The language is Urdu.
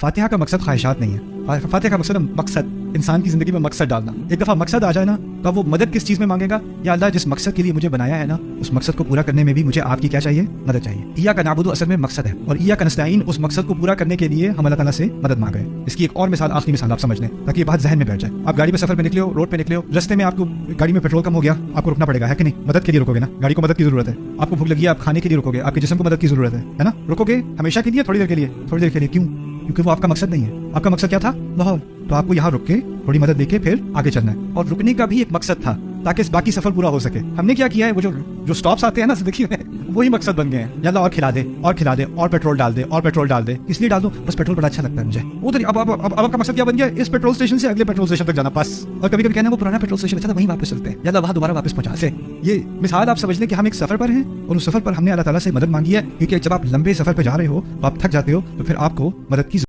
فاتحہ کا مقصد خواہشات نہیں ہے، فاتحہ کا مقصد مقصد، انسان کی زندگی میں مقصد ڈالنا۔ ایک دفعہ مقصد آ جائے نا تو اب وہ مدد کس چیز میں مانگے گا؟ یا اللہ جس مقصد کے لیے مجھے بنایا ہے نا، اس مقصد کو پورا کرنے میں بھی مجھے آپ کی کیا چاہیے؟ مدد چاہیے۔ ایاک نعبد اصل میں مقصد ہے، اور ایاک نستعین اس مقصد کو پورا کرنے کے لیے ہم اللہ تعالیٰ سے مدد مانگ رہے ہیں۔ اس کی ایک اور مثال، آخری مثال آپ سمجھ لیں تاکہ یہ بات ذہن میں بیٹھ جائے۔ آپ گاڑی پہ سفر پہ نکلے ہو، روڈ پہ نکلے ہو، رستے میں آپ کو گاڑی میں پیٹرول کم ہو گیا، آپ کو رکنا پڑے گا، ہے کہ نہیں؟ مدد کے لیے رکو گے نا، گاڑی کو مدد کی ضرورت ہے۔ آپ کو بھوک لگی ہے، آپ کھانے کے لیے رکو گے، آپ کے جسم کو مدد کی ضرورت ہے نا؟ رکو گے ہمیشہ کے لیے؟ تھوڑی دیر کے لیے؟ تھوڑی دیر کے لیے کیوں؟ کیونکہ وہ آپ کا مقصد نہیں ہے۔ آپ کا مقصد کیا تھا؟ لاہور۔ تو آپ کو یہاں رک کے تھوڑی مدد دے کے پھر آگے چلنا ہے، اور رکنے کا بھی ایک مقصد تھا تاکہ باقی سفر پورا ہو سکے۔ ہم نے کیا کیا ہے، وہ جو سٹاپس آتے ہیں نا زندگی میں، وہی مقصد بن گئے ہیں۔ یا اللہ اور کھلا دے، اور کھلا دے، اور پیٹرول ڈال دے، اور پیٹرول ڈال دے۔ اس لیے ڈال دو بس پیٹرول بڑا اچھا لگتا ہے مجھے ادھر۔ اب آپ کا مقصد کیا بن گیا؟ اس پیٹرول اسٹیشن سے اگلے پیٹرول اسٹیشن تک جانا بس۔ اور کبھی کبھی کہنا وہ پرانا پیٹرول اسٹیشن اچھا تھا، وہیں واپس چلتے ہیں، یا اللہ وہاں دوبارہ واپس پہنچا سے۔ یہ مثال آپ سمجھ لیں کہ ہم ایک سفر پر ہیں، اور اس سفر پر ہم نے اللہ تعالیٰ سے مدد مانگی ہے، کیونکہ جب آپ لمبے سفر پہ جا رہے ہو تو آپ تھک جاتے ہو، تو پھر آپ کو مدد کی